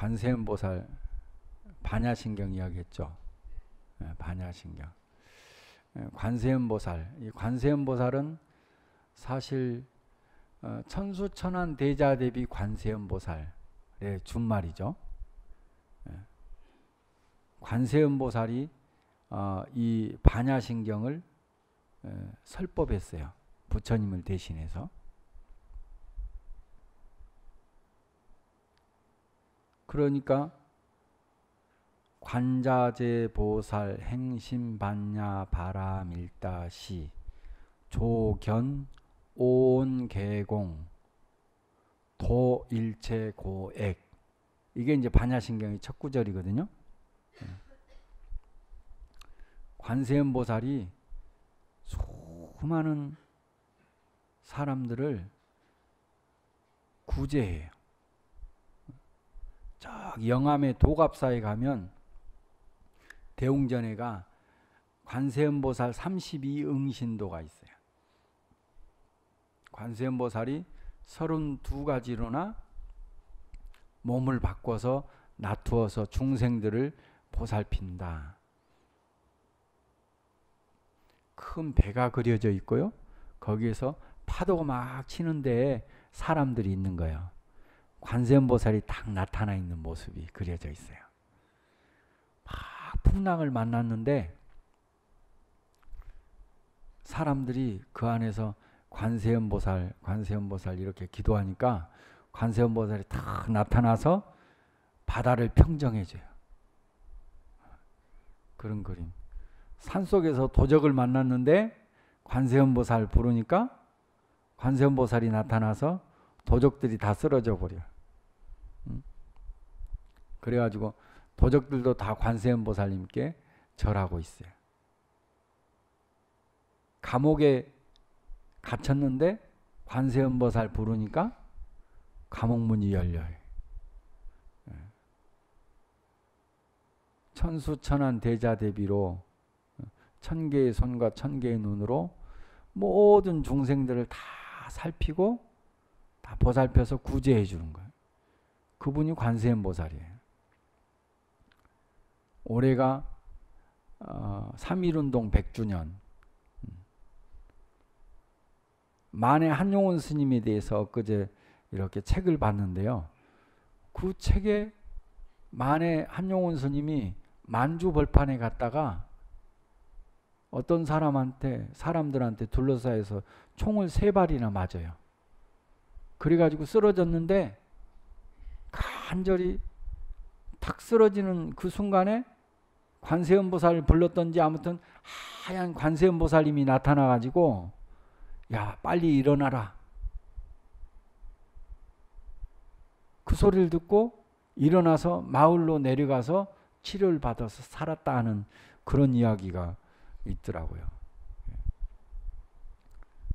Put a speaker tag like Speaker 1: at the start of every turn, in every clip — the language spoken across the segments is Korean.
Speaker 1: 관세음보살 반야신경 이야기했죠. 반야신경. 관세음보살. 이 관세음보살은 사실 천수천한 대자 대비 관세음보살의 준말이죠. 관세음보살이 이 반야신경을 설법했어요. 부처님을 대신해서. 그러니까 관자재보살 행심반야 바라밀다시 조견 온개공 도일체고액, 이게 이제 반야신경의 첫 구절이거든요. 관세음보살이 수많은 사람들을 구제해요. 저 영암의 도갑사에 가면 대웅전에가 관세음보살 32응신도가 있어요. 관세음보살이 32가지로나 몸을 바꿔서 놔두어서 중생들을 보살핀다. 큰 배가 그려져 있고요. 거기에서 파도가 막 치는데 사람들이 있는 거예요. 관세음보살이 딱 나타나 있는 모습이 그려져 있어요. 막 풍랑을 만났는데 사람들이 그 안에서 관세음보살 이렇게 기도하니까 관세음보살이 딱 나타나서 바다를 평정해줘요. 그런 그림. 산속에서 도적을 만났는데 관세음보살 부르니까 관세음보살이 나타나서 도적들이 다 쓰러져 버려. 그래가지고 도적들도 다 관세음보살님께 절하고 있어요. 감옥에 갇혔는데 관세음보살 부르니까 감옥문이 열려요. 천수천한 대자 대비로 천개의 손과 천개의 눈으로 모든 중생들을 다 살피고 다 보살펴서 구제해 주는 거예요. 그분이 관세음보살이에요. 올해가 3.1운동 100주년. 만해 한용운 스님에 대해서 엊그제 이렇게 책을 봤는데요. 그 책에 만해 한용운 스님이 만주벌판에 갔다가 어떤 사람들한테 둘러싸여서 총을 3발이나 맞아요. 그래가지고 쓰러졌는데 간절히 탁 쓰러지는 그 순간에 관세음보살을 불렀던지 아무튼 하얀 관세음보살님이 나타나가지고 야 빨리 일어나라. 그 소리를 듣고 일어나서 마을로 내려가서 치료를 받아서 살았다 하는 그런 이야기가 있더라고요.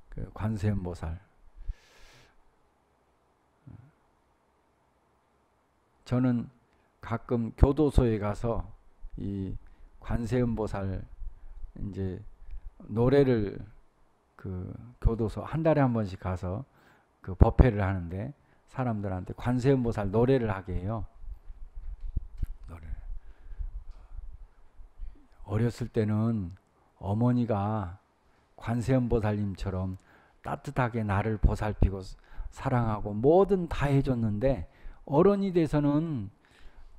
Speaker 1: 그 관세음보살. 저는 가끔 교도소에 가서 이 관세음보살 이제 노래를 그 교도소 한 달에 한 번씩 가서 그 법회를 하는데 사람들한테 관세음보살 노래를 하게 해요. 노래를. 어렸을 때는 어머니가 관세음보살님처럼 따뜻하게 나를 보살피고 사랑하고 뭐든 다 해줬는데 어른이 돼서는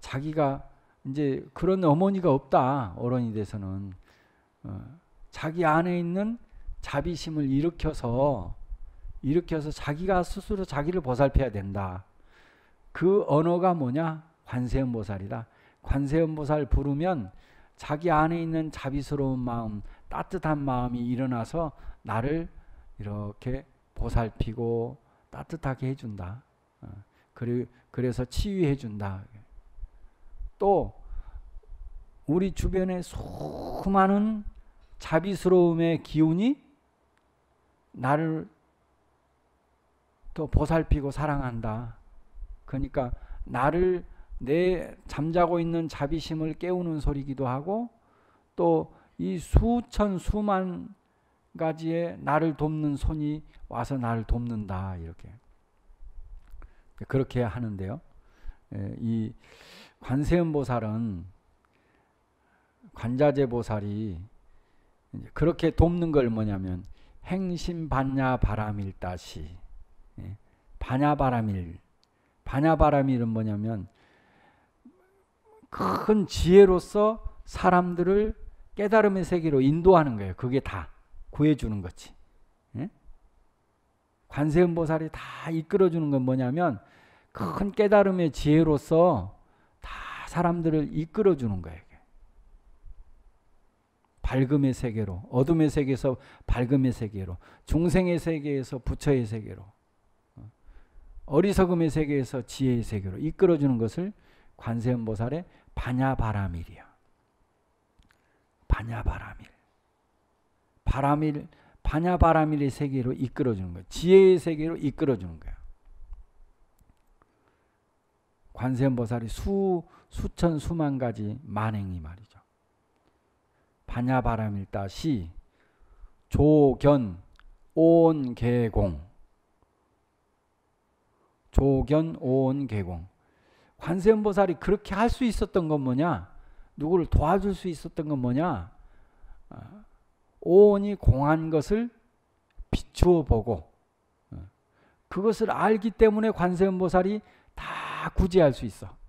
Speaker 1: 자기가 이제 그런 어머니가 없다. 어른이 돼서는 자기 안에 있는 자비심을 일으켜서 자기가 스스로 자기를 보살펴야 된다. 그 언어가 뭐냐? 관세음보살이다. 관세음보살 부르면 자기 안에 있는 자비스러운 마음, 따뜻한 마음이 일어나서 나를 이렇게 보살피고 따뜻하게 해준다. 그래서 치유해준다. 또 우리 주변에 수많은 자비스러움의 기운이 나를 또 보살피고 사랑한다. 그러니까 나를 내 잠자고 있는 자비심을 깨우는 소리기도 하고 또 이 수천 수만 가지의 나를 돕는 손이 와서 나를 돕는다. 이렇게 그렇게 하는데요. 이 관세음보살은 관자재보살이 그렇게 돕는 걸 뭐냐면 행심반야바라밀다시. 반야바라밀은 뭐냐면 큰 지혜로서 사람들을 깨달음의 세계로 인도하는 거예요. 그게 다 구해주는 거지. 관세음보살이 다 이끌어주는 건 뭐냐면 큰 깨달음의 지혜로서 다 사람들을 이끌어주는 거예요. 밝음의 세계로, 어둠의 세계에서 밝음의 세계로, 중생의 세계에서 부처의 세계로, 어리석음의 세계에서 지혜의 세계로 이끌어주는 것을 관세음보살의 반야바라밀이야. 반야바라밀의 세계로 이끌어주는 거야. 지혜의 세계로 이끌어주는 거야. 관세음보살이 수천 수만 가지 만행이 말이죠. 반야바라밀다시 조견 오온계공. 조견 오온계공. 관세음보살이 그렇게 할 수 있었던 건 뭐냐? 누구를 도와줄 수 있었던 건 뭐냐? 오온이 공한 것을 비추어 보고 그것을 알기 때문에 관세음보살이 다 구제할 수 있어.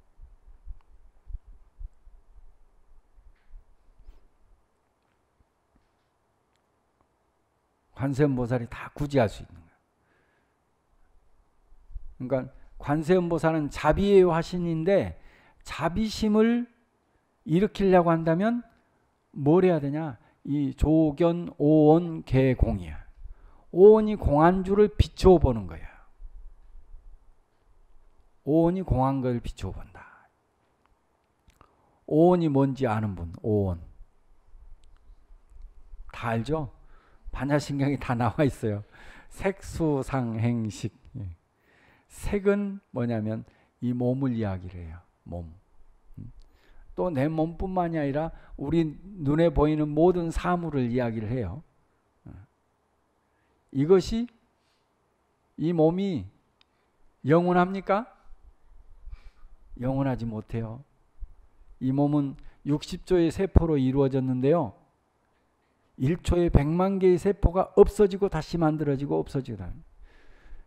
Speaker 1: 관세음보살이 다 구제할 수 있는 거야. 그러니까 관세음보살은 자비의 화신인데 자비심을 일으키려고 한다면 뭘 해야 되냐? 이 조견 오온 개공이야. 오온이 공한 줄을 비추어 보는 거야. 오온이 공한 걸 비추어 본다. 오온이 뭔지 아는 분, 오온. 다 알죠? 반야신경이 다 나와 있어요. 색수상행식. 색은 뭐냐면 이 몸을 이야기를 해요. 몸. 또 내 몸뿐만이 아니라 우리 눈에 보이는 모든 사물을 이야기를 해요. 이것이 이 몸이 영원합니까? 영원하지 못해요. 이 몸은 60조의 세포로 이루어졌는데요. 1초에 100만 개의 세포가 없어지고 다시 만들어지고 없어지고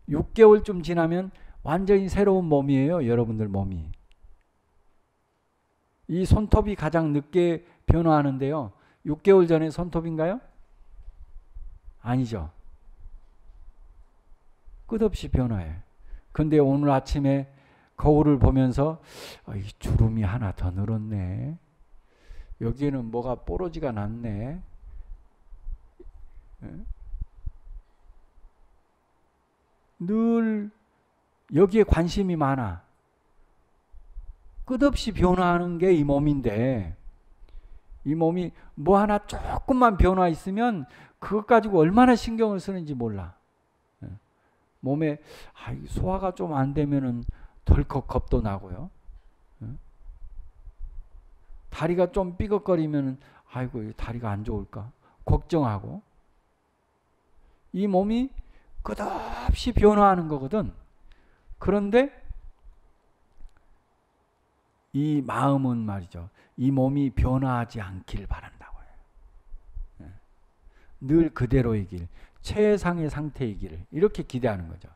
Speaker 1: 6개월쯤 지나면 완전히 새로운 몸이에요. 여러분들 몸이. 이 손톱이 가장 늦게 변화하는데요. 6개월 전에 손톱인가요? 아니죠. 끝없이 변화해. 근데 오늘 아침에 거울을 보면서 이 주름이 하나 더 늘었네. 여기에는 뭐가 뽀로지가 났네. 늘 여기에 관심이 많아. 끝없이 변화하는 게 이 몸인데 이 몸이 뭐 하나 조금만 변화 있으면 그것 가지고 얼마나 신경을 쓰는지 몰라. 몸에 소화가 좀 안 되면은 덜컥 겁도 나고요. 다리가 좀 삐걱거리면은 아이고 다리가 안 좋을까 걱정하고. 이 몸이 끝없이 변화하는 거거든. 그런데 이 마음은 말이죠. 이 몸이 변화하지 않길 바란다고 해요. 늘 그대로이길, 최상의 상태이기를 이렇게 기대하는 거죠.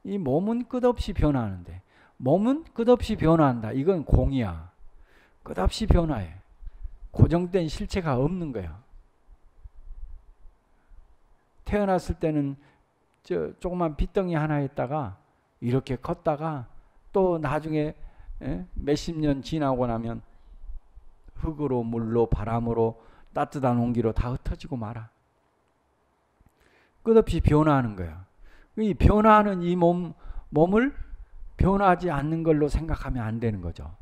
Speaker 1: 이 몸은 끝없이 변화하는데 몸은 끝없이 변화한다. 이건 공이야. 끝없이 변화해. 고정된 실체가 없는 거야. 태어났을 때는 조그만 빗덩이 하나 했다가 이렇게 컸다가 또 나중에 몇십 년 지나고 나면 흙으로 물로 바람으로 따뜻한 온기로 다 흩어지고 말아. 끝없이 변화하는 거야. 이 변화하는 이 몸을 변화하지 않는 걸로 생각하면 안 되는 거죠.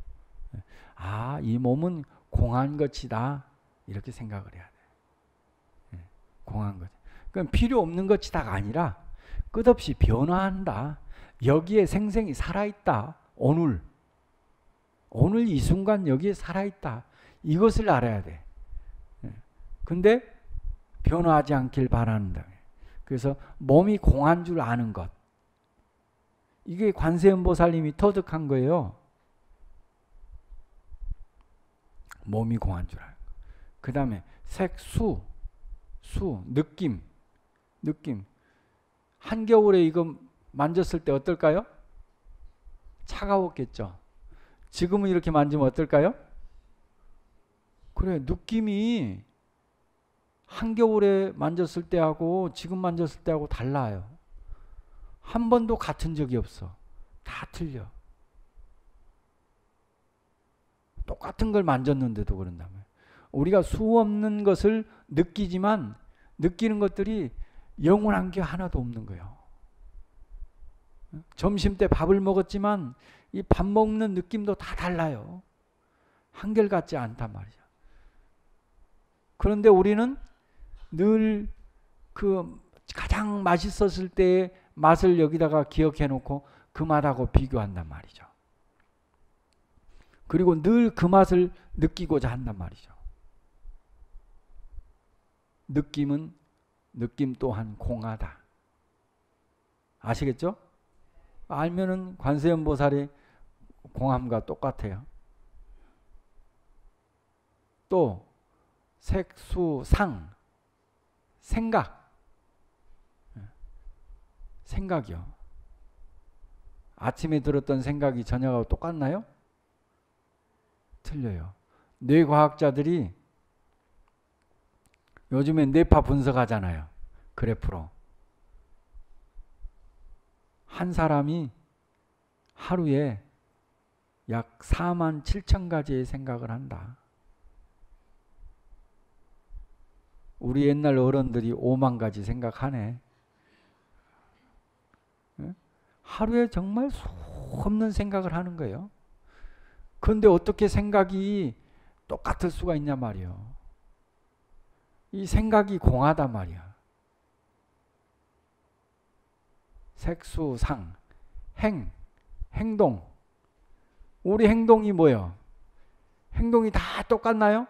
Speaker 1: 아, 이 몸은 공한 것이다. 이렇게 생각을 해야 돼. 공한 것. 그럼 필요 없는 것이다가 아니라 끝없이 변화한다. 여기에 생생히 살아있다. 오늘 이 순간 여기에 살아있다. 이것을 알아야 돼. 근데 변화하지 않길 바란다. 그래서 몸이 공한 줄 아는 것. 이게 관세음보살님이 터득한 거예요. 몸이 공한 줄 알고. 그 다음에 색, 수, 느낌. 한겨울에 이거 만졌을 때 어떨까요? 차가웠겠죠. 지금은 이렇게 만지면 어떨까요? 그래, 느낌이 한겨울에 만졌을 때하고 지금 만졌을 때하고 달라요. 한 번도 같은 적이 없어. 다 틀려. 똑같은 걸 만졌는데도 그런다면. 우리가 수 없는 것을 느끼지만 느끼는 것들이 영원한 게 하나도 없는 거예요. 점심 때 밥을 먹었지만 이 밥 먹는 느낌도 다 달라요. 한결같지 않단 말이죠. 그런데 우리는 늘 그 가장 맛있었을 때의 맛을 여기다가 기억해 놓고 그 맛하고 비교한단 말이죠. 그리고 늘 그 맛을 느끼고자 한단 말이죠. 느낌 또한 공하다. 아시겠죠? 알면은 관세음보살의 공함과 똑같아요. 또 색수상, 생각이요. 아침에 들었던 생각이 저녁하고 똑같나요? 틀려요. 뇌과학자들이 요즘에 뇌파 분석하잖아요. 그래프로. 한 사람이 하루에 약 4만 7천 가지의 생각을 한다. 우리 옛날 어른들이 5만 가지 생각하네. 하루에 정말 수없는 생각을 하는 거예요. 그런데 어떻게 생각이 똑같을 수가 있냐 말이에요. 이 생각이 공하단 말이야. 색수상, 행동. 우리 행동이 뭐예요? 행동이 다 똑같나요?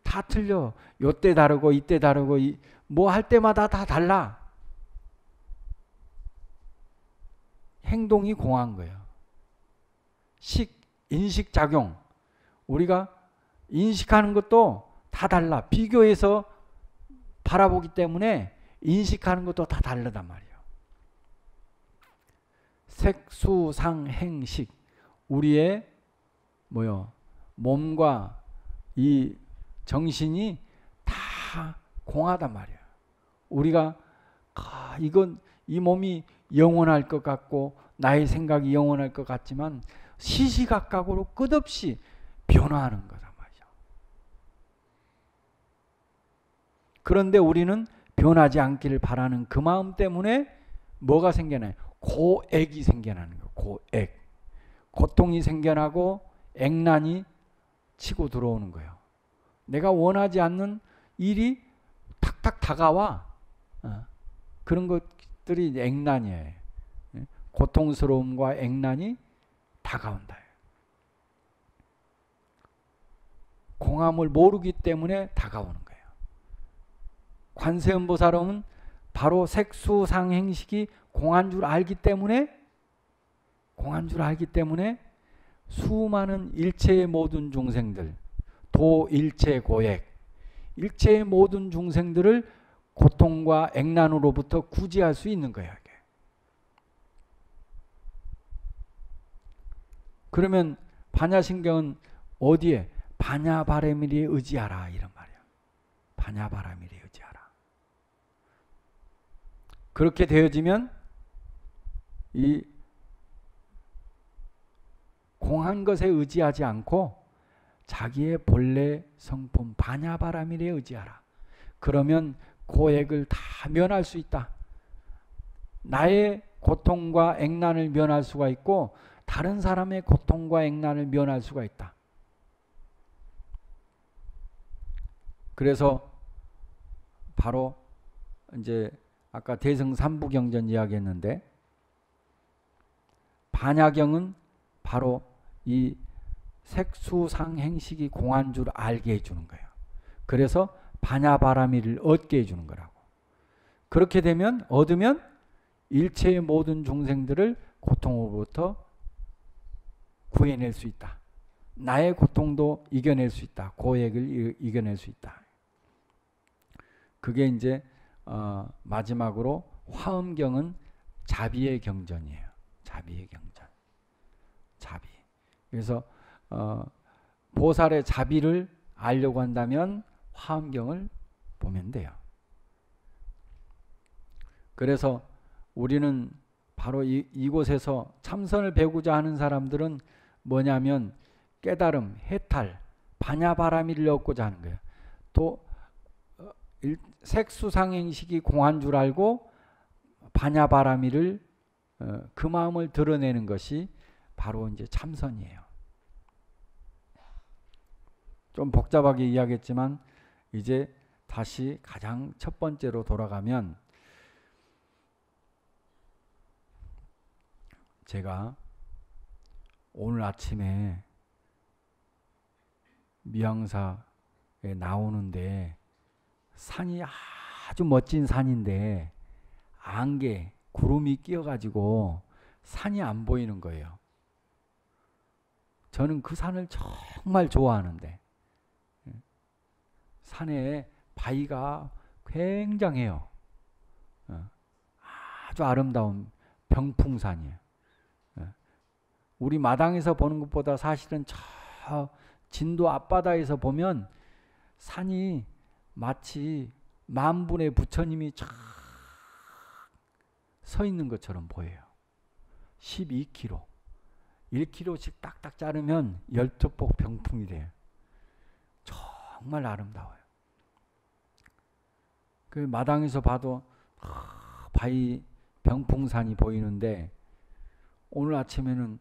Speaker 1: 다 틀려. 요때 다르고 이때 다르고 뭐 할 때마다 다 달라. 행동이 공한 거예요. 인식작용. 우리가 인식하는 것도 다 달라. 비교해서 바라보기 때문에 인식하는 것도 다 다르단 말이에요. 색수상행식. 우리의 몸과 이 정신이 다 공하단 말이에요. 우리가 이 몸이 영원할 것 같고 나의 생각이 영원할 것 같지만 시시각각으로 끝없이 변화하는 거란 말이죠. 그런데 우리는 변하지 않기를 바라는 그 마음 때문에 뭐가 생겨나요? 고액이 생겨나는 거예요. 고액. 고통이 생겨나고 액난이 치고 들어오는 거예요. 내가 원하지 않는 일이 탁탁 다가와. 그런 것들이 액난이에요. 고통스러움과 액난이 다가온다. 공함을 모르기 때문에 다가오는 거예요. 관세음보살은 바로 색수상행식이 공한 줄 알기 때문에 수많은 일체의 모든 중생들, 도일체고액, 일체의 모든 중생들을 고통과 액난으로부터 구제할 수 있는 거예요. 그러면 반야신경은 어디에? 반야바라밀에 의지하라 이런 말이에요. 반야바라밀에 의지하라. 그렇게 되어지면 이 공한 것에 의지하지 않고 자기의 본래 성품 반야바라밀에 의지하라. 그러면 고액을 다 면할 수 있다. 나의 고통과 액난을 면할 수가 있고 다른 사람의 고통과 액난을 면할 수가 있다. 그래서 바로 이제 아까 대승삼부경전 이야기했는데 반야경은 바로 이 색수상행식이 공한 줄 알게 해주는 거예요. 그래서 반야바라밀을 얻게 해주는 거라고. 그렇게 되면 얻으면 일체의 모든 중생들을 고통으로부터 구해낼 수 있다. 나의 고통도 이겨낼 수 있다. 고액을 이겨낼 수 있다. 그게 이제 마지막으로 화엄경은 자비의 경전이에요. 자비의 경전. 자비. 그래서 보살의 자비를 알려고 한다면 화엄경을 보면 돼요. 그래서 우리는 바로 이곳에서 참선을 배우고자 하는 사람들은 뭐냐면 깨달음, 해탈, 반야바라미를 얻고자 하는 거예요. 또 색수상행식이 공한 줄 알고 반야바라미를 그 마음을 드러내는 것이 바로 이제 참선이에요. 좀 복잡하게 이야기했지만 이제 다시 가장 첫 번째로 돌아가면 제가 오늘 아침에 미양사에 나오는데 산이 아주 멋진 산인데 안개, 구름이 끼어가지고 산이 안 보이는 거예요. 저는 그 산을 정말 좋아하는데 산에 바위가 굉장해요. 아주 아름다운 병풍산이에요. 우리 마당에서 보는 것보다 사실은 저 진도 앞바다에서 보면 산이 마치 만분의 부처님이 쫙 서 있는 것처럼 보여요. 12km, 1km씩 딱딱 자르면 12폭 병풍이 돼요. 정말 아름다워요. 그 마당에서 봐도 바위 병풍산이 보이는데 오늘 아침에는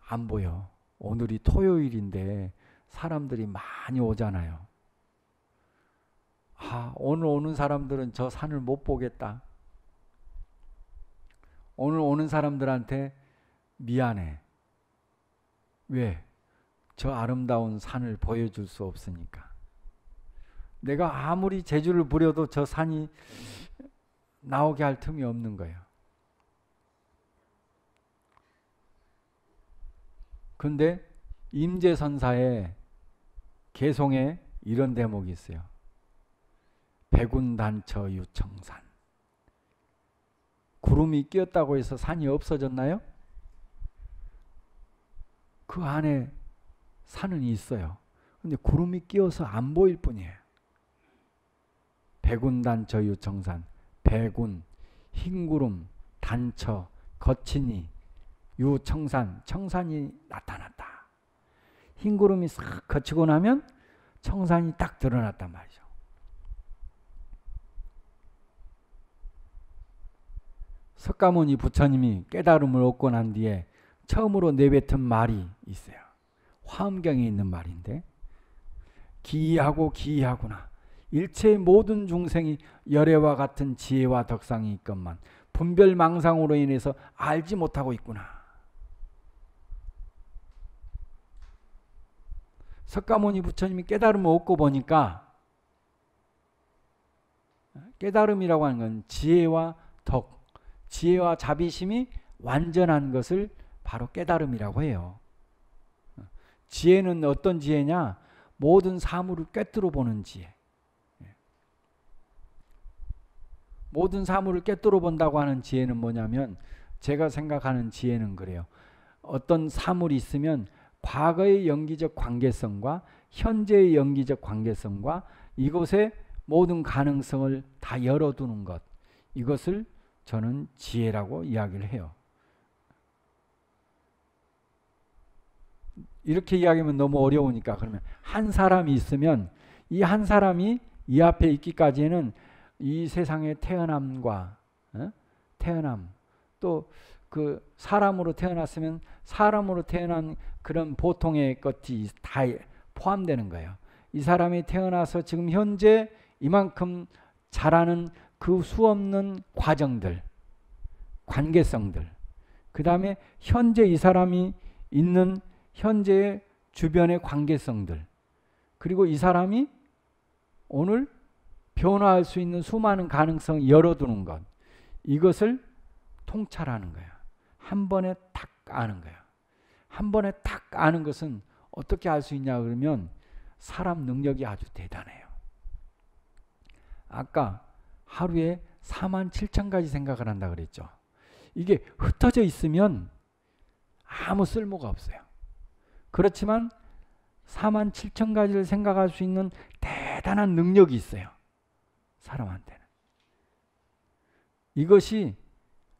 Speaker 1: 안 보여. 오늘이 토요일인데 사람들이 많이 오잖아요. 오늘 오는 사람들은 저 산을 못 보겠다. 오늘 오는 사람들한테 미안해. 왜? 저 아름다운 산을 보여줄 수 없으니까. 내가 아무리 재주를 부려도 저 산이 나오게 할 틈이 없는 거예요. 근데 임재선사의 개송에 이런 대목이 있어요. 백운단처 유청산. 구름이 끼었다고 해서 산이 없어졌나요? 그 안에 산은 있어요. 근데 구름이 끼어서 안 보일 뿐이에요. 백운단처 유청산. 백운, 흰구름, 단처, 거친이, 유청산, 청산이 나타났다. 흰구름이 싹 거치고 나면 청산이 딱 드러났단 말이죠. 석가모니 부처님이 깨달음을 얻고 난 뒤에 처음으로 내뱉은 말이 있어요. 화엄경에 있는 말인데 기이하고 기이하구나. 일체의 모든 중생이 열애와 같은 지혜와 덕상이 있건만 분별망상으로 인해서 알지 못하고 있구나. 석가모니 부처님이 깨달음을 얻고 보니까 깨달음이라고 하는 건 지혜와 덕, 지혜와 자비심이 완전한 것을 바로 깨달음이라고 해요. 지혜는 어떤 지혜냐? 모든 사물을 꿰뚫어 보는 지혜. 모든 사물을 꿰뚫어 본다고 하는 지혜는 뭐냐면 제가 생각하는 지혜는 그래요. 어떤 사물이 있으면 과거의 연기적 관계성과 현재의 연기적 관계성과 이곳의 모든 가능성을 다 열어두는 것. 이것을 저는 지혜라고 이야기를 해요. 이렇게 이야기하면 너무 어려우니까 그러면 한 사람이 있으면 이 한 사람이 이 앞에 있기까지는 이 세상의 태어남과 태어남 또 그 사람으로 태어났으면 사람으로 태어난 그런 보통의 것이 다 포함되는 거예요. 이 사람이 태어나서 지금 현재 이만큼 자라는 그 수없는 과정들, 관계성들, 그 다음에 현재 이 사람이 있는 현재의 주변의 관계성들, 그리고 이 사람이 오늘 변화할 수 있는 수많은 가능성을 열어두는 것, 이것을 통찰하는 거야. 한 번에 탁 아는 거야. 한 번에 탁 아는 것은 어떻게 알 수 있냐 그러면 사람 능력이 아주 대단해요. 아까 하루에 47,000가지 생각을 한다 그랬죠. 이게 흩어져 있으면 아무 쓸모가 없어요. 그렇지만 47,000가지를 생각할 수 있는 대단한 능력이 있어요. 사람한테는. 이것이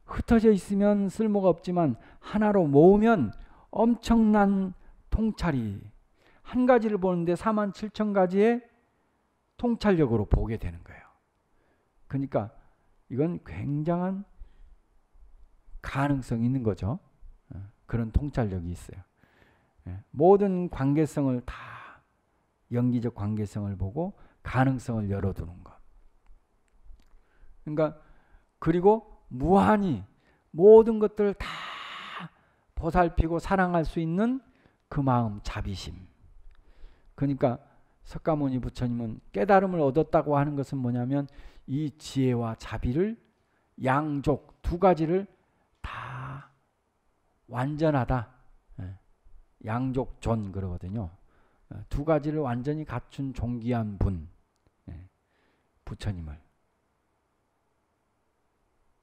Speaker 1: 흩어져 있으면 쓸모가 없지만 하나로 모으면 엄청난 통찰이, 한 가지를 보는데 47,000가지의 통찰력으로 보게 되는 거예요. 그러니까 이건 굉장한 가능성이 있는 거죠. 그런 통찰력이 있어요. 모든 관계성을 다 연기적 관계성을 보고 가능성을 열어두는 것. 그러니까 그리고 무한히 모든 것들을 다 보살피고 사랑할 수 있는 그 마음, 자비심. 그러니까 석가모니 부처님은 깨달음을 얻었다고 하는 것은 뭐냐면 이 지혜와 자비를 양족 두 가지를 다 완전하다. 양족존 그러거든요. 두 가지를 완전히 갖춘 존귀한 분, 부처님을.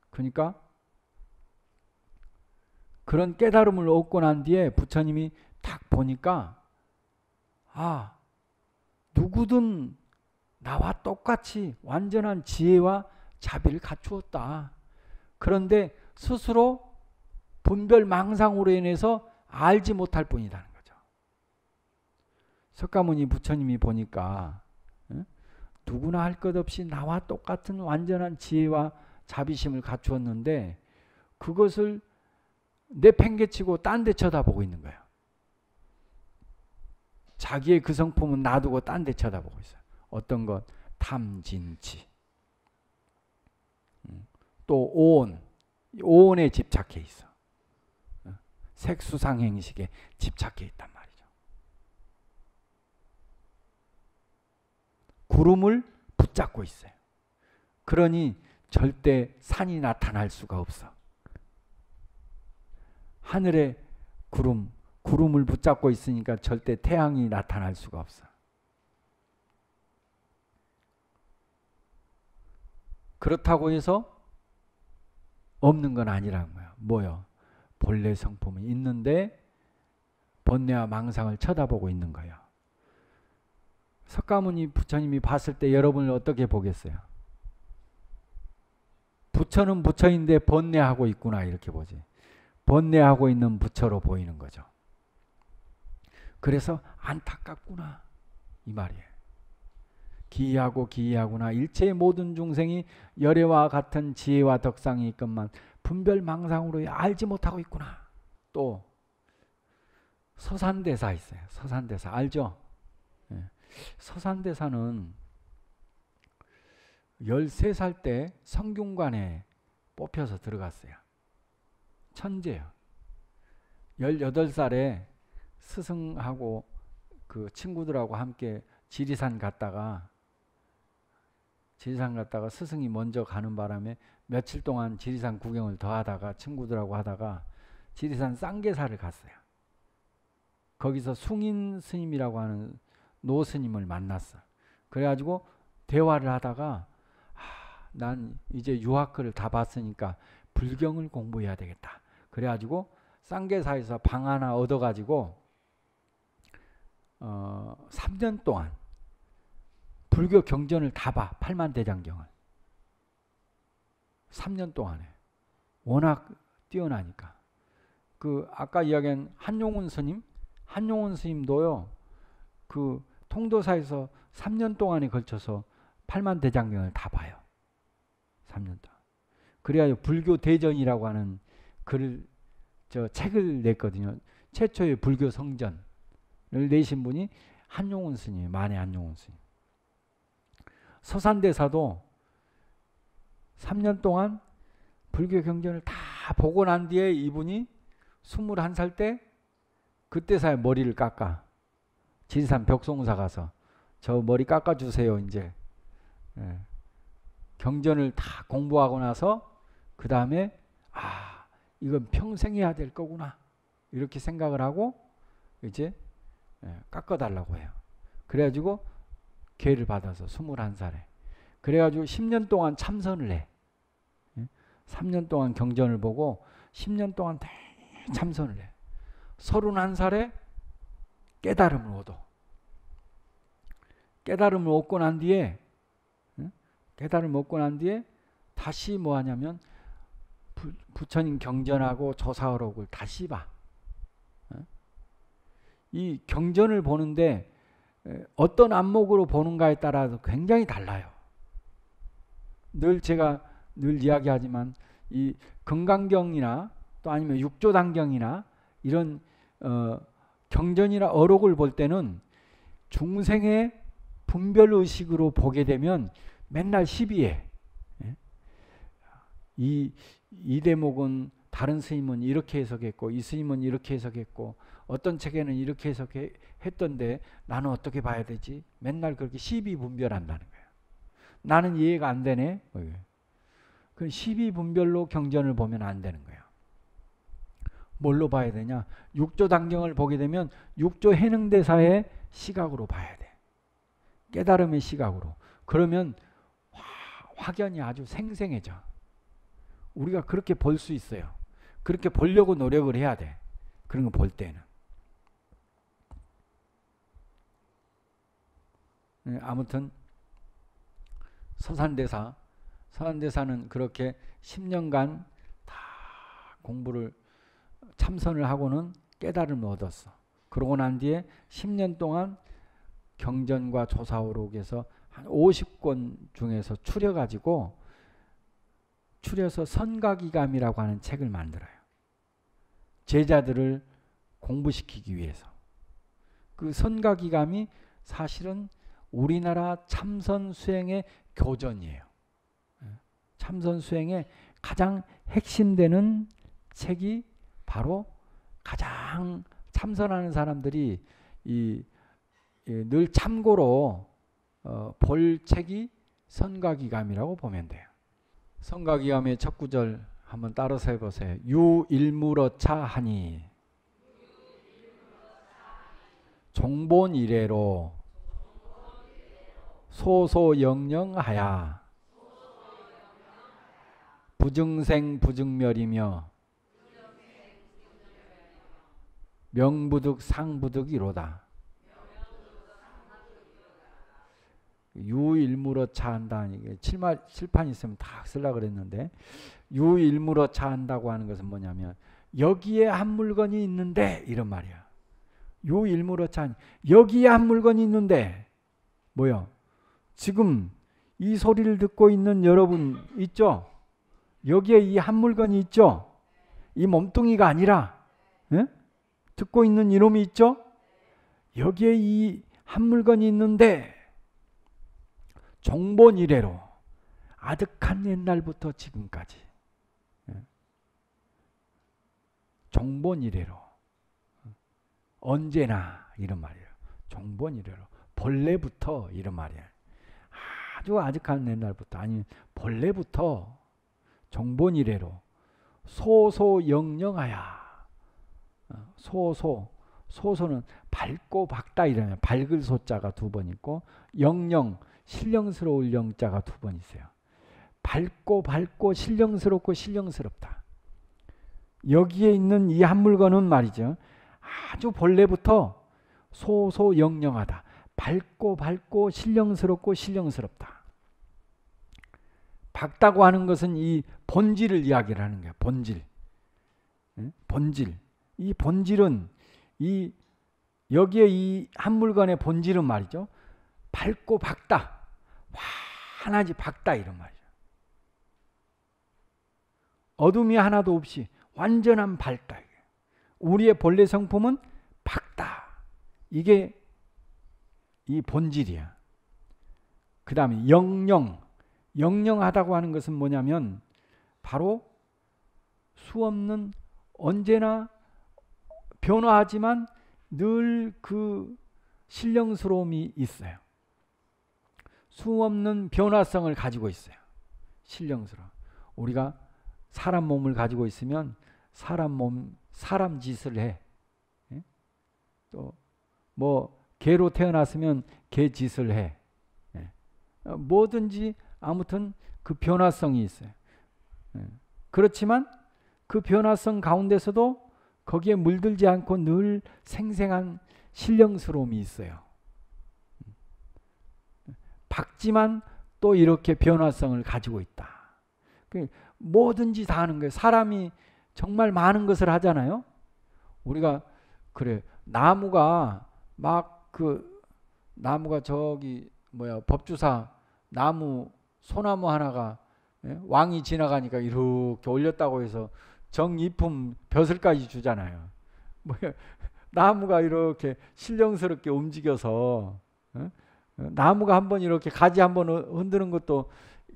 Speaker 1: 그러니까 그런 깨달음을 얻고 난 뒤에 부처님이 딱 보니까 누구든 나와 똑같이 완전한 지혜와 자비를 갖추었다. 그런데 스스로 분별 망상으로 인해서 알지 못할 뿐이라는 거죠. 석가모니 부처님이 보니까 누구나 할 것 없이 나와 똑같은 완전한 지혜와 자비심을 갖추었는데 그것을 내팽개치고 딴 데 쳐다보고 있는 거예요. 자기의 그 성품은 놔두고 딴 데 쳐다보고 있어요. 어떤 것? 탐진치. 또 오온에 집착해 있어. 색수상행식에 집착해 있단 말이죠. 구름을 붙잡고 있어요. 그러니 절대 산이 나타날 수가 없어. 하늘에 구름을 붙잡고 있으니까 절대 태양이 나타날 수가 없어. 그렇다고 해서 없는 건 아니라는 거예요. 뭐요? 본래 성품이 있는데 번뇌와 망상을 쳐다보고 있는 거예요. 석가모니 부처님이 봤을 때 여러분을 어떻게 보겠어요? 부처는 부처인데 번뇌하고 있구나 이렇게 보지. 번뇌하고 있는 부처로 보이는 거죠. 그래서 안타깝구나 이 말이에요. 기이하구나 일체의 모든 중생이 열애와 같은 지혜와 덕상이 있건만 분별 망상으로 알지 못하고 있구나. 또 서산대사 있어요. 서산대사 알죠? 서산대사는 13살 때 성균관에 뽑혀서 들어갔어요. 천재요. 18살에 스승하고 그 친구들하고 함께 지리산 갔다가 스승이 먼저 가는 바람에 며칠 동안 지리산 구경을 더 하다가 친구들하고 하다가 지리산 쌍계사를 갔어요. 거기서 숭인 스님이라고 하는 노 스님을 만났어. 그래가지고 대화를 하다가 난 이제 유학을 다 봤으니까 불경을 공부해야 되겠다. 그래가지고 쌍계사에서 방 하나 얻어가지고 3년 동안 불교 경전을 다 봐. 팔만대장경을. 3년 동안에. 워낙 뛰어나니까. 그 아까 이야기한 한용운 스님도요. 그 통도사에서 3년 동안에 걸쳐서 팔만대장경을 다 봐요. 3년 동안. 그래야 불교 대전이라고 하는 책을 냈거든요. 최초의 불교 성전을 내신 분이 한용운 스님이에요. 만해 한용운 스님. 서산대사도 3년 동안 불교 경전을 다 보고 난 뒤에 이분이 21살 때 그때서야 머리를 깎아. 지리산 벽송사 가서 저 머리 깎아주세요. 이제 경전을 다 공부하고 나서 그 다음에 이건 평생 해야 될 거구나 이렇게 생각을 하고 이제 깎아달라고 해요. 그래가지고 기회를 받아서 21살에. 그래가지고 10년 동안 참선을 해. 3년 동안 경전을 보고 10년 동안 참선을 해. 31살에 깨달음을 얻어. 깨달음을 얻고 난 뒤에 다시 뭐 하냐면 부처님 경전하고 조사오록을 다시 봐. 이 경전을 보는데 어떤 안목으로 보는가에 따라서 굉장히 달라요. 제가 늘 이야기하지만 이 금강경이나 또 아니면 육조단경이나 이런 경전이나 어록을 볼 때는 중생의 분별의식으로 보게 되면 맨날 시비해. 이 대목은 다른 스님은 이렇게 해석했고 이 스님은 이렇게 해석했고 어떤 책에는 이렇게 해석했던데 나는 어떻게 봐야 되지? 맨날 그렇게 시비 분별한다는 거예요. 나는 이해가 안 되네. 그 시비 분별로 경전을 보면 안 되는 거예요. 뭘로 봐야 되냐? 육조단경을 보게 되면 육조 해능대사의 시각으로 봐야 돼. 깨달음의 시각으로. 그러면 확연히 아주 생생해져. 우리가 그렇게 볼 수 있어요. 그렇게 보려고 노력을 해야 돼. 그런 거 볼 때는. 아무튼 서산대사는 그렇게 10년간 다 공부를 참선을 하고는 깨달음을 얻었어. 그러고 난 뒤에 10년 동안 경전과 조사오록에서 한 50권 중에서 추려서 선가기감이라고 하는 책을 만들어요. 제자들을 공부시키기 위해서. 그 선가기감이 사실은 우리나라 참선 수행의 교전이에요. 참선 수행의 가장 핵심되는 책이 바로 가장 참선하는 사람들이 늘 참고로 볼 책이 선가기감이라고 보면 돼요. 선가기감의 첫 구절 한번 따라서 해보세요. 유일무러차하니 종본이래로 소소영령하야 부증생 부증멸이며 명부득 상부득이로다. 유일무러 차한다. 칠판 있으면 다 쓰려고 그랬는데 유일무러 차한다고 하는 것은 뭐냐면 여기에 한 물건이 있는데 이런 말이야. 유일무러 차하니 여기에 한 물건이 있는데 뭐요? 지금 이 소리를 듣고 있는 여러분 있죠? 여기에 이 한 물건이 있죠? 이 몸뚱이가 아니라 듣고 있는 이놈이 있죠? 여기에 이 한 물건이 있는데 종본 이래로 아득한 옛날부터 지금까지 종본 이래로 언제나 이런 말이에요. 종본 이래로 본래부터 이런 말이에요. 아주 아득한 옛날부터 아니 본래부터 종본 이래로 소소영령하야. 소소는 밝고 밝다 이러면 밝을 소자가 두 번 있고 영령 신령스러울 영자가 두 번 있어요. 밝고 신령스럽고 신령스럽다. 여기에 있는 이 한 물건은 말이죠. 아주 본래부터 소소영령하다. 밝고 신령스럽고 신령스럽다. 밝다고 하는 것은 이 본질을 이야기를 하는 거야. 본질. 이 본질은 여기에 이 한 물건의 본질은 말이죠. 밝고 밝다. 환하지 밝다 이런 말이죠. 어둠이 하나도 없이 완전한 밝다. 우리의 본래 성품은 밝다. 이게 이 본질이야. 그 다음에 영령하다고 하는 것은 뭐냐면 바로 수없는 언제나 변화하지만 늘 그 신령스러움이 있어요. 수없는 변화성을 가지고 있어요. 신령스러움. 우리가 사람 몸을 가지고 있으면 사람 짓을 해. 또 뭐 개로 태어났으면 개 짓을 해. 뭐든지 아무튼 그 변화성이 있어요. 그렇지만 그 변화성 가운데서도 거기에 물들지 않고 늘 생생한 신령스러움이 있어요. 박지만 또 이렇게 변화성을 가지고 있다. 뭐든지 다 하는 거예요. 사람이 정말 많은 것을 하잖아요. 우리가 그래 나무가 막 그 나무가 저기 뭐야 법주사 나무 소나무 하나가 왕이 지나가니까 이렇게 올렸다고 해서 정이품 벼슬까지 주잖아요. 뭐야 나무가 이렇게 신령스럽게 움직여서 나무가 한번 이렇게 가지 한번 흔드는 것도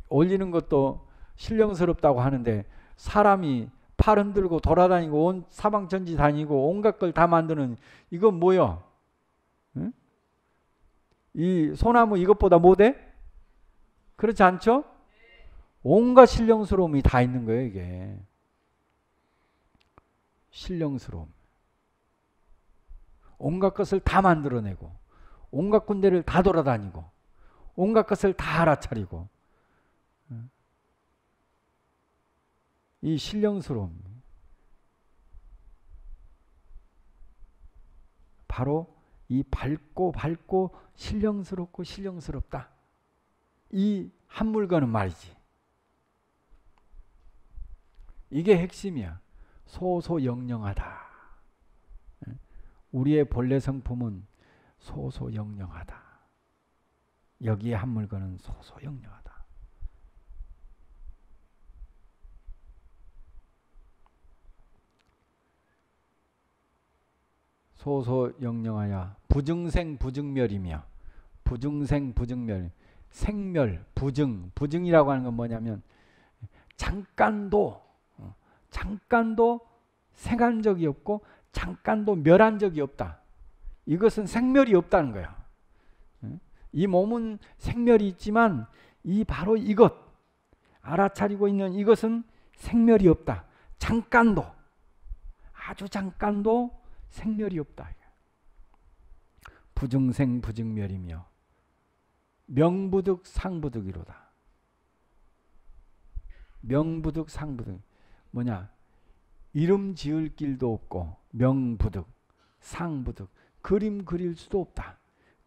Speaker 1: 올리는 것도 신령스럽다고 하는데 사람이 팔 흔들고 돌아다니고 온 사방천지 다니고 온갖 걸 다 만드는 이건 뭐야? 응? 이 소나무 이것보다 못해? 그렇지 않죠? 온갖 신령스러움이 다 있는 거예요 이게. 신령스러움. 온갖 것을 다 만들어내고 온갖 군데를 다 돌아다니고 온갖 것을 다 알아차리고 이 신령스러움 바로 이 밝고 신령스럽고 신령스럽다. 이 한 물건은 말이지. 이게 핵심이야. 소소영령하다. 우리의 본래 성품은 소소영령하다. 여기에 한 물건은 소소영령하다. 소소영령하야 부증생 부증멸이며 부증생 부증멸 생멸 부증이라고 하는 건 뭐냐면 잠깐도 생한 적이 없고 잠깐도 멸한 적이 없다. 이것은 생멸이 없다는 거야. 이 몸은 생멸이 있지만 이 바로 이것 알아차리고 있는 이것은 생멸이 없다. 잠깐도 아주 잠깐도 생멸이 없다. 부증생 부증멸이며 명부득 상부득이로다. 명부득 상부득 뭐냐? 이름 지을 길도 없고 명부득 상부득 그림 그릴 수도 없다.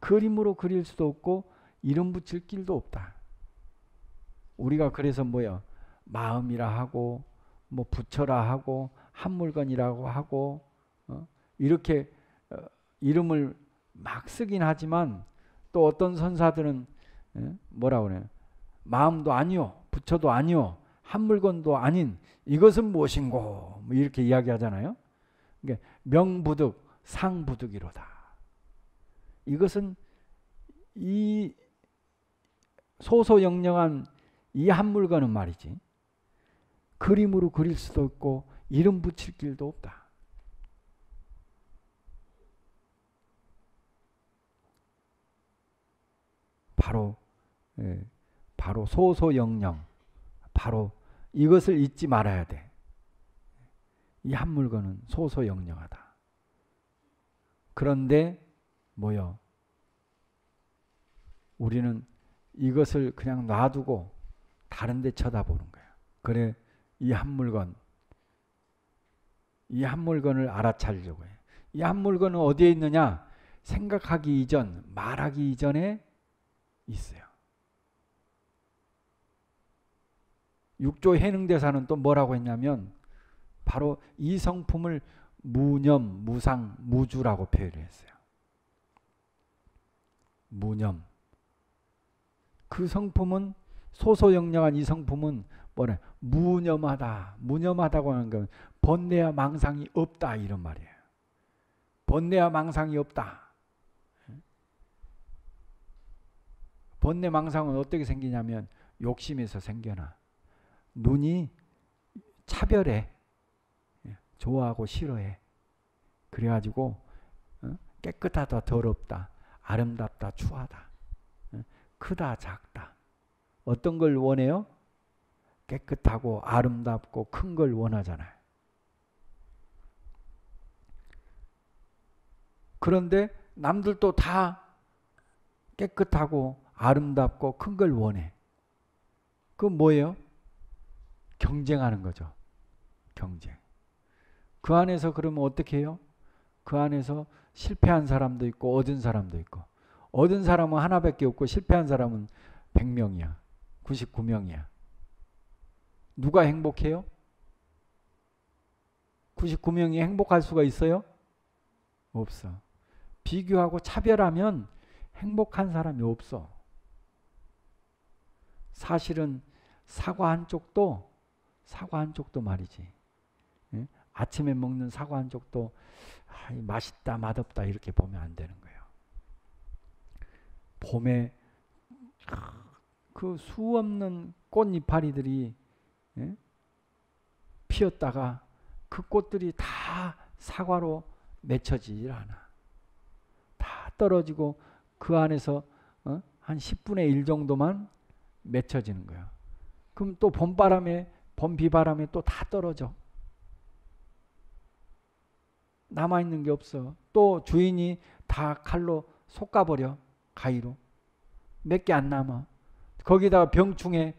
Speaker 1: 그림으로 그릴 수도 없고 이름 붙일 길도 없다. 우리가 그래서 뭐야? 마음이라 하고 뭐 부처라 하고 한물건이라고 하고 이렇게 이름을 막 쓰긴 하지만 또 어떤 선사들은 뭐라고 그래요? 마음도 아니요 부처도 아니요 한물건도 아닌 이것은 무엇인고 뭐 이렇게 이야기하잖아요. 그러니까 명부득 상부득이로다. 이것은 이 소소영령한 이 한물건은 말이지 그림으로 그릴 수도 없고 이름 붙일 길도 없다. 바로 소소영령 바로 이것을 잊지 말아야 돼. 이 한 물건은 소소영령하다. 그런데 뭐요? 우리는 이것을 그냥 놔두고 다른 데 쳐다보는 거야. 그래 이 한 물건을 알아차리려고 해. 이 한 물건은 어디에 있느냐? 생각하기 이전, 말하기 이전에 있어요. 육조 해능대사는 또 뭐라고 했냐면 바로 이 성품을 무념, 무상, 무주라고 표현을 했어요. 무념. 그 성품은 소소영령한 이 성품은 뭐래? 무념하다. 무념하다고 하는 건 번뇌와 망상이 없다 이런 말이에요. 번뇌와 망상이 없다. 번뇌 망상은 어떻게 생기냐면 욕심에서 생겨나. 눈이 차별해. 좋아하고 싫어해. 그래가지고 깨끗하다 더럽다. 아름답다 추하다. 크다 작다. 어떤 걸 원해요? 깨끗하고 아름답고 큰 걸 원하잖아요. 그런데 남들도 다 깨끗하고 아름답고 큰 걸 원해. 그건 뭐예요? 경쟁하는 거죠. 경쟁. 그 안에서 그러면 어떻게 해요? 그 안에서 실패한 사람도 있고 얻은 사람도 있고, 얻은 사람은 하나밖에 없고 실패한 사람은 100명이야. 99명이야. 누가 행복해요? 99명이 행복할 수가 있어요? 없어. 비교하고 차별하면 행복한 사람이 없어. 사실은 사과 한 쪽도 말이지. 예? 아침에 먹는 사과 한 쪽도 맛있다 맛없다 이렇게 보면 안 되는 거예요. 봄에 그 수없는 꽃이파리들이 피었다가 그 꽃들이 다 사과로 맺혀지질 않아. 다 떨어지고 그 안에서 한 10분의 1 정도만 맺혀지는 거야. 그럼 또 봄바람에, 봄비바람에 또 다 떨어져. 남아있는 게 없어. 또 주인이 다 칼로 솎아버려. 가위로. 몇 개 안 남아. 거기다가 병충해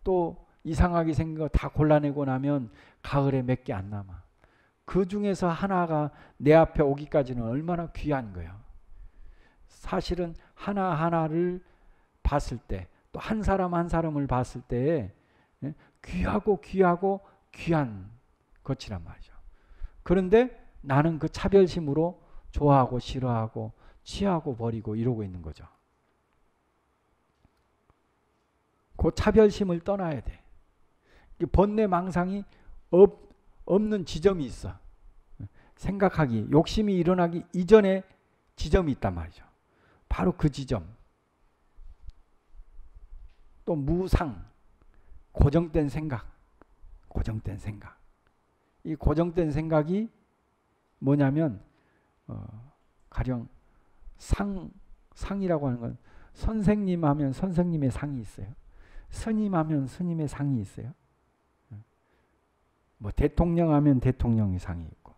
Speaker 1: 또 이상하게 생긴 거 다 골라내고 나면 가을에 몇 개 안 남아. 그 중에서 하나가 내 앞에 오기까지는 얼마나 귀한 거야. 사실은 하나하나를 봤을 때, 또 한 사람 한 사람을 봤을 때 귀하고 귀한 것이란 말이죠. 그런데 나는 그 차별심으로 좋아하고 싫어하고 취하고 버리고 이러고 있는 거죠. 그 차별심을 떠나야 돼. 번뇌 망상이 없는 지점이 있어. 생각하기, 욕심이 일어나기 이전에 지점이 있단 말이죠. 바로 그 지점. 또 무상, 고정된 생각. 이 고정된 생각이 뭐냐면 가령 상이라고 하는 건 선생님 하면 선생님의 상이 있어요. 스님 하면 스님의 상이 있어요. 뭐 대통령 하면 대통령의 상이 있고.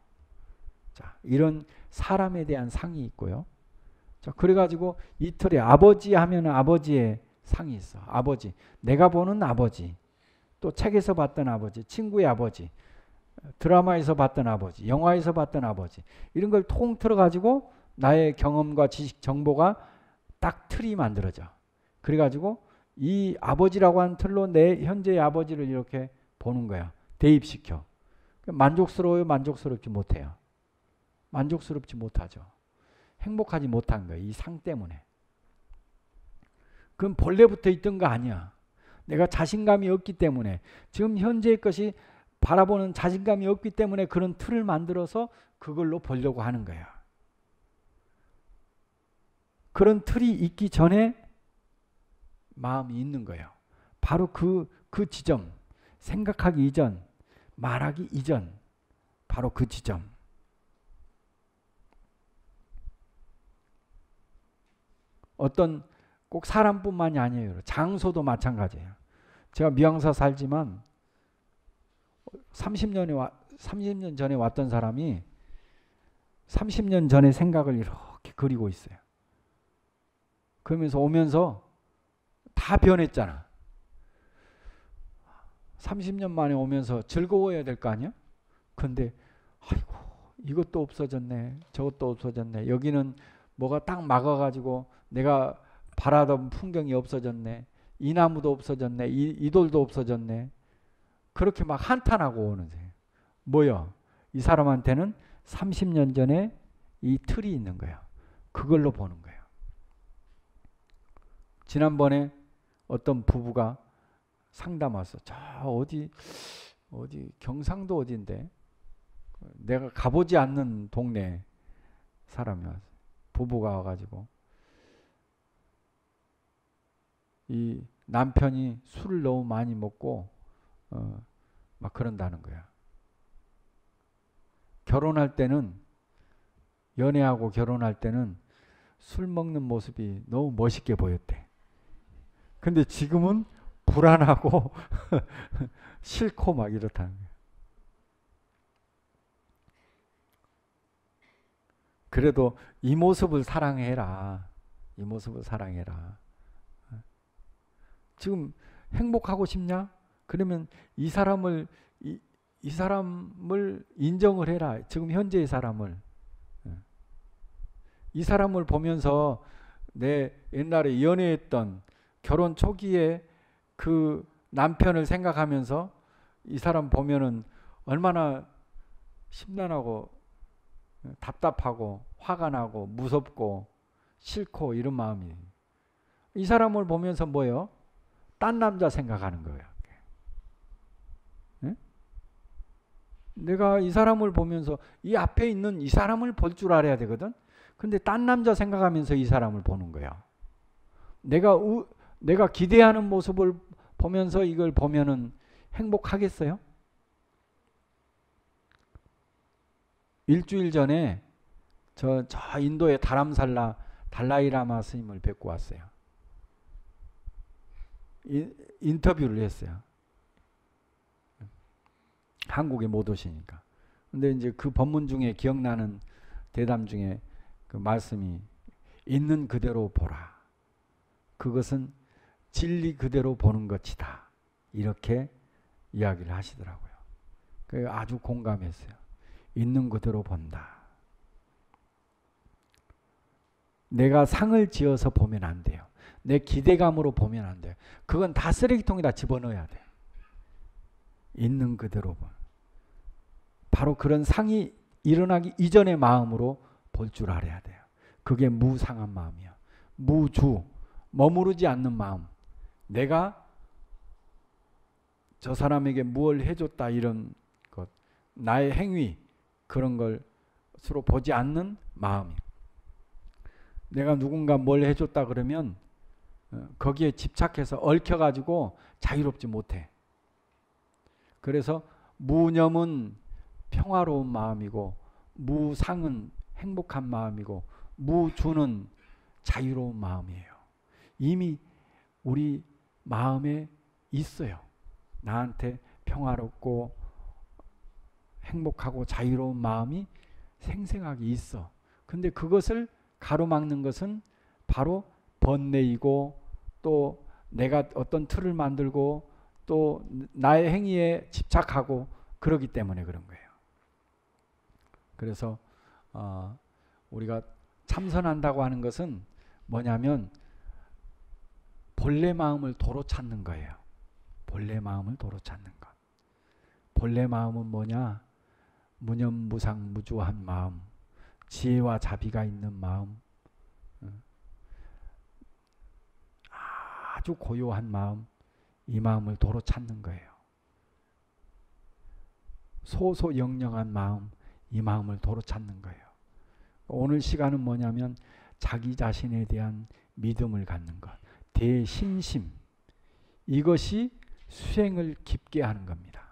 Speaker 1: 자, 이런 사람에 대한 상이 있고요. 자, 그래가지고 이틀에 아버지 하면 아버지의 상이 있어. 아버지. 내가 보는 아버지. 또 책에서 봤던 아버지. 친구의 아버지. 드라마에서 봤던 아버지. 영화에서 봤던 아버지. 이런 걸 통틀어 가지고 나의 경험과 지식 정보가 딱 틀이 만들어져. 그래가지고 이 아버지라고 하는 틀로 내 현재의 아버지를 이렇게 보는 거야. 대입시켜. 만족스러워요? 만족스럽지 못해요. 만족스럽지 못하죠. 행복하지 못한 거예요. 이 상 때문에. 그건 본래부터 있던 거 아니야. 내가 자신감이 없기 때문에, 지금 현재의 것이 바라보는 자신감이 없기 때문에 그런 틀을 만들어서 그걸로 보려고 하는 거야. 그런 틀이 있기 전에 마음이 있는 거예요. 바로 그 지점, 생각하기 이전, 말하기 이전, 바로 그 지점. 어떤 꼭 사람뿐만이 아니에요. 장소도 마찬가지예요. 제가 미양사 살지만 30년 전에 왔던 사람이 30년 전의 생각을 이렇게 그리고 있어요. 그러면서 오면서 다 변했잖아. 30년 만에 오면서 즐거워야 될 거 아니야? 근데 아이고 이것도 없어졌네. 저것도 없어졌네. 여기는 뭐가 딱 막아가지고 내가 바라던 풍경이 없어졌네. 이 나무도 없어졌네. 이 돌도 없어졌네. 그렇게 막 한탄하고 오는 거예요. 뭐요? 이 사람한테는 30년 전에 이 틀이 있는 거예요. 그걸로 보는 거예요. 지난번에 어떤 부부가 상담 왔어. 저 어디 경상도 어딘데 내가 가보지 않는 동네 사람이 왔어. 부부가 와가지고 이 남편이 술을 너무 많이 먹고 막 그런다는 거야. 결혼할 때는, 연애하고 결혼할 때는 술 먹는 모습이 너무 멋있게 보였대. 근데 지금은 불안하고 싫고 막 이렇다는 거야. 그래도 이 모습을 사랑해라. 이 모습을 사랑해라. 지금 행복하고 싶냐? 그러면 이 사람을 인정을 해라. 지금 현재의 사람을. 이 사람을 보면서 내 옛날에 연애했던 결혼 초기에 그 남편을 생각하면서 이 사람 보면은 얼마나 심란하고 답답하고 화가 나고 무섭고 싫고 이런 마음이. 이 사람을 보면서 뭐예요? 딴 남자 생각하는 거예요. 네? 내가 이 사람을 보면서 이 앞에 있는 이 사람을 볼 줄 알아야 되거든. 근데 딴 남자 생각하면서 이 사람을 보는 거야. 내가 기대하는 모습을 보면서 이걸 보면은 행복하겠어요? 일주일 전에 저 인도의 다람살라 달라이라마 스님을 뵙고 왔어요. 인터뷰를 했어요. 한국에 못 오시니까. 근데 이제 그 법문 중에 기억나는 대담 중에 그 말씀이 있는 그대로 보라. 그것은 진리 그대로 보는 것이다. 이렇게 이야기를 하시더라고요. 그 아주 공감했어요. 있는 그대로 본다. 내가 상을 지어서 보면 안 돼요. 내 기대감으로 보면 안 돼요. 그건 다 쓰레기통에다 집어넣어야 돼요. 있는 그대로 본. 바로 그런 상이 일어나기 이전의 마음으로 볼 줄 알아야 돼요. 그게 무상한 마음이야. 무주, 머무르지 않는 마음. 내가 저 사람에게 무엇을 해줬다 이런 것, 나의 행위 그런 걸 서로 보지 않는 마음이. 내가 누군가 뭘 해줬다 그러면 거기에 집착해서 얽혀가지고 자유롭지 못해. 그래서 무념은 평화로운 마음이고 무상은 행복한 마음이고 무주는 자유로운 마음이에요. 이미 우리 마음에 있어요. 나한테 평화롭고 행복하고 자유로운 마음이 생생하게 있어. 근데 그것을 가로막는 것은 바로 번뇌이고 또 내가 어떤 틀을 만들고 또 나의 행위에 집착하고 그러기 때문에 그런 거예요. 그래서 우리가 참선한다고 하는 것은 뭐냐면 본래 마음을 도로 찾는 거예요. 본래 마음을 도로 찾는 것. 본래 마음은 뭐냐? 무념무상 무주한 마음, 지혜와 자비가 있는 마음, 아주 고요한 마음, 이 마음을 도로 찾는 거예요. 소소영령한 마음, 이 마음을 도로 찾는 거예요. 오늘 시간은 뭐냐면 자기 자신에 대한 믿음을 갖는 것, 대심심, 이것이 수행을 깊게 하는 겁니다.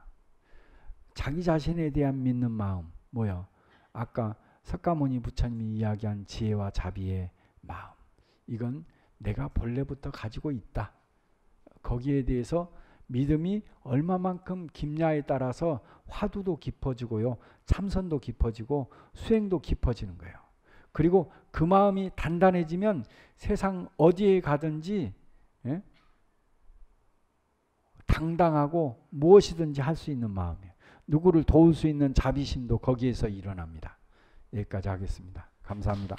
Speaker 1: 자기 자신에 대한 믿는 마음, 뭐요? 아까 석가모니 부처님이 이야기한 지혜와 자비의 마음, 이건 내가 본래부터 가지고 있다. 거기에 대해서 믿음이 얼마만큼 깊냐에 따라서 화두도 깊어지고요, 참선도 깊어지고 수행도 깊어지는 거예요. 그리고 그 마음이 단단해지면 세상 어디에 가든지 당당하고 무엇이든지 할 수 있는 마음이에요. 누구를 도울 수 있는 자비심도 거기에서 일어납니다. 여기까지 하겠습니다. 감사합니다.